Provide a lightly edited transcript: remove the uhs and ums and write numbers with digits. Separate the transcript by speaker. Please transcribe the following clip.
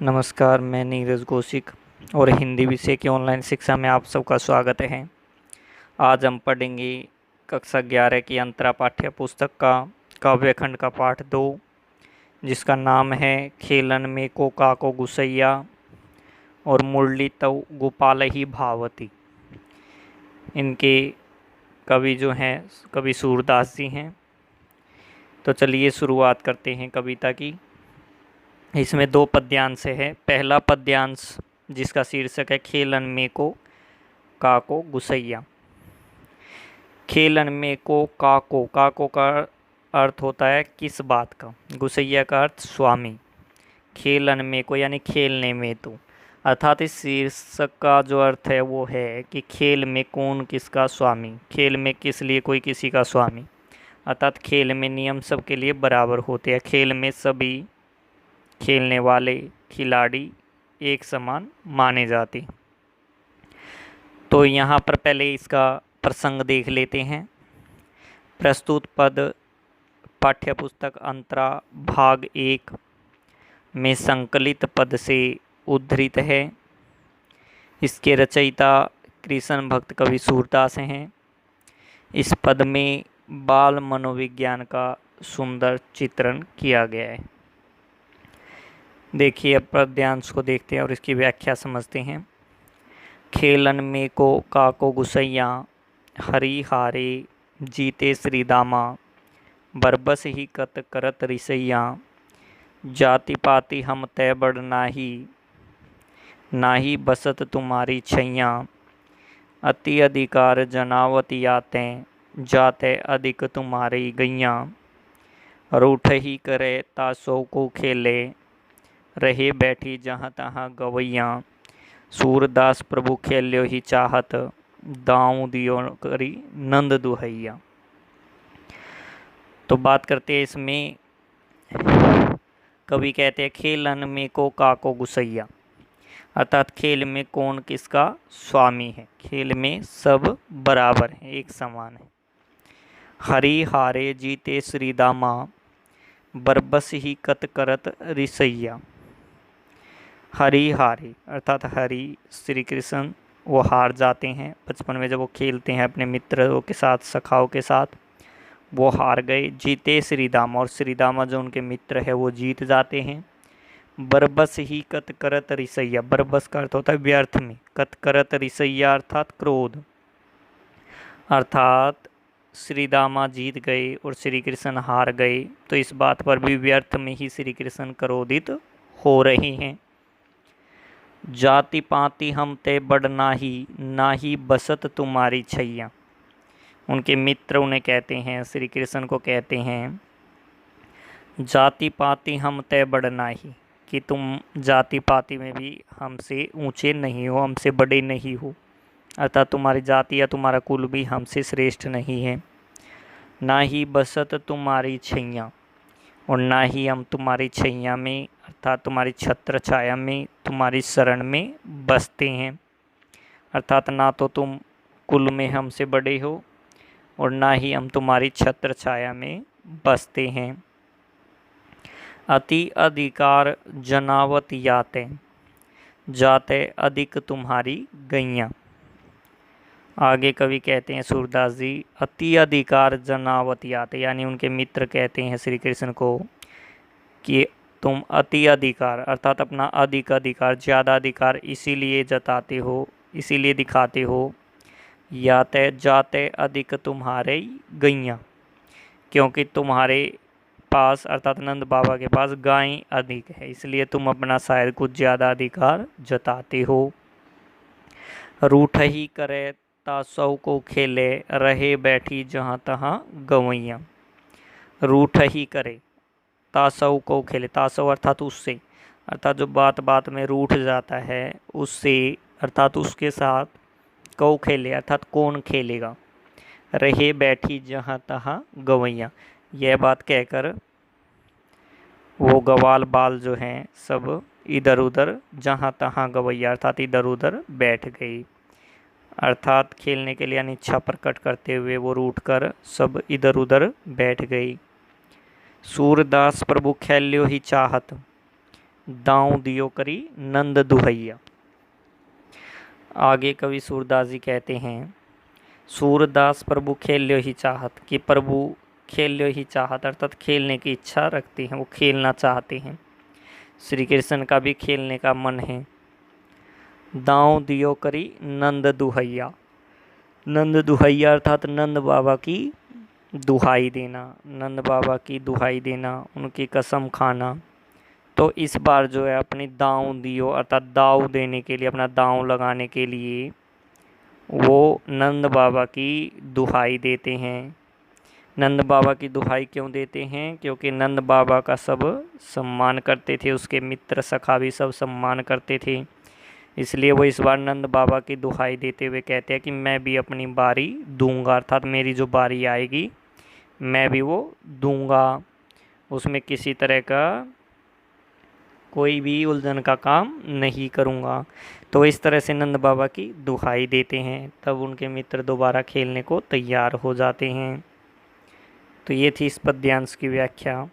Speaker 1: नमस्कार, मैं नीरज कौशिक और हिंदी विषय की ऑनलाइन शिक्षा में आप सबका स्वागत है। आज हम पढ़ेंगे कक्षा 11 की अंतरा पाठ्य पुस्तक का काव्य खंड का पाठ 2, जिसका नाम है खेलन में को काको गुसैया और मुरली तव गोपाल ही भावती। इनके कवि जो हैं कवि सूरदास जी हैं। तो चलिए शुरुआत करते हैं कविता की। इसमें 2 पद्यांश है। पहला पद्यांश जिसका शीर्षक है खेलन में को काको गुसैया। खेलन में को काको, काको का अर्थ होता है किस बात का, गुसैया का अर्थ स्वामी। खेलन में को यानी खेलने में तो, अर्थात इस शीर्षक का जो अर्थ है वो है कि खेल में कौन किसका स्वामी, खेल में किस लिए कोई किसी का स्वामी। अर्थात खेल में नियम सबके लिए बराबर होते हैं, खेल में सभी खेलने वाले खिलाड़ी एक समान माने जाते। तो यहाँ पर पहले इसका प्रसंग देख लेते हैं। प्रस्तुत पद पाठ्यपुस्तक अंतरा भाग 1 में संकलित पद से उद्धृत है। इसके रचयिता कृष्ण भक्त कवि सूरदास हैं। इस पद में बाल मनोविज्ञान का सुंदर चित्रण किया गया है। देखिए, अब पद्यांश को देखते हैं और इसकी व्याख्या समझते हैं। खेलन में को काको गुसैया, हरि हारे जीते श्रीदामा, बरबस ही कत करत रिसैया, जाति पाति हम तय बड़ नाही, नाही बसत तुम्हारी छैया, अति अधिकार जनावत आते, जाते अधिक तुम्हारी गैया, रूठ ही करे तासो को खेले, रहे बैठी जहाँ तहाँ गवैया, सूरदास प्रभु खेल्यो ही चाहत, दाऊं दियो करी नंद दुहैया। तो बात करते हैं इसमें, कवि कहते हैं खेलन में को काको गुसैया, अर्थात खेल में कौन किसका स्वामी है, खेल में सब बराबर है, एक समान है। हरि हारे जीते श्रीदामा, बरबस ही कत करत रिसैया। हरि हारे अर्थात हरि श्री कृष्ण वो हार जाते हैं। बचपन में जब वो खेलते हैं अपने मित्रों के साथ, सखाओं के साथ, वो हार गए। जीते श्रीदामा, और श्रीदामा जो उनके मित्र है वो जीत जाते हैं। बरबस ही कत करत रिसैया, बरबस का अर्थ होता है व्यर्थ में, कत करत रिसैया अर्थात क्रोध, अर्थात श्रीदामा जीत गए और श्री कृष्ण हार गए। तो इस बात पर भी व्यर्थ में ही श्री कृष्ण क्रोधित हो रहे हैं। जाति पाति हम ते बड़ नाही, नाही बसत तुम्हारी छैया। उनके मित्र उन्हें कहते हैं, श्री कृष्ण को कहते हैं, जाति पाति हम ते बड़ नाही, कि तुम जाति पाति में भी हमसे ऊंचे नहीं हो, हमसे बड़े नहीं हो, अर्थात तुम्हारी जाति या तुम्हारा कुल भी हमसे श्रेष्ठ नहीं है। ना ही बसत तुम्हारी छैया, और ना ही हम तुम्हारी छैया में अर्थात तुम्हारी छत्र छाया में, तुम्हारी शरण में बसते हैं। अर्थात ना तो तुम कुल में हमसे बड़े हो और ना ही हम तुम्हारी छत्र छाया में बसते हैं। अति अधिकार जनावत याते, जाते अधिक तुम्हारी गैया। आगे कवि कहते हैं सूरदास जी, अति अधिकार जनावत याते, यानी उनके मित्र कहते हैं श्री कृष्ण को कि तुम अति अधिकार अर्थात अपना अधिक अधिकार, ज़्यादा अधिकार इसीलिए जताते हो, इसीलिए दिखाते हो, याते जाते अधिक तुम्हारे गैया, क्योंकि तुम्हारे पास अर्थात नंद बाबा के पास गाय अधिक है, इसलिए तुम अपना शायद कुछ ज़्यादा अधिकार जताते हो। रूठ ही करे तासौ को खेले, रहे बैठी जहाँ तहाँ गवैया। रूठ ही करे तासौ को खेले, तासौ अर्थात उससे, अर्थात जो बात बात में रूठ जाता है उससे, अर्थात उसके साथ, कौ खेले अर्थात कौन खेलेगा। रहे बैठी जहाँ तहाँ गवैया, यह बात कहकर वो गवाल बाल जो हैं सब इधर उधर, जहाँ तहाँ गवैया अर्थात इधर उधर बैठ गई, अर्थात खेलने के लिए अनिच्छा प्रकट करते हुए वो रूठ कर सब इधर उधर बैठ गई। सूरदास प्रभु खेल्यो ही चाहत, दाऊं दियो करी नंद दुहैया। आगे कवि सूरदास जी कहते हैं, सूरदास प्रभु खेल्यो ही चाहत, कि प्रभु खेल्यो ही चाहत अर्थात खेलने की इच्छा रखते हैं, वो खेलना चाहते हैं। श्री कृष्ण का भी खेलने का मन है। दाऊं दियो करी नंद दुहैया, नंद दुहैया अर्थात नंद बाबा की दुहाई देना, नंद बाबा की दुहाई देना, उनकी कसम खाना। तो इस बार जो है अपनी दांव दियो अर्थात दाव देने के लिए, अपना दांव लगाने के लिए वो नंद बाबा की दुहाई देते हैं। नंद बाबा की दुहाई क्यों देते हैं? क्योंकि नंद बाबा का सब सम्मान करते थे, उसके मित्र सखा भी सब सम्मान करते थे, इसलिए वो इस बार नंद बाबा की दुहाई देते हुए कहते हैं कि मैं भी अपनी बारी दूंगा, अर्थात मेरी जो बारी आएगी मैं भी वो दूंगा, उसमें किसी तरह का कोई भी उलझन का काम नहीं करूँगा। तो इस तरह से नंद बाबा की दुहाई देते हैं, तब उनके मित्र दोबारा खेलने को तैयार हो जाते हैं। तो ये थी इस पद्यांश की व्याख्या।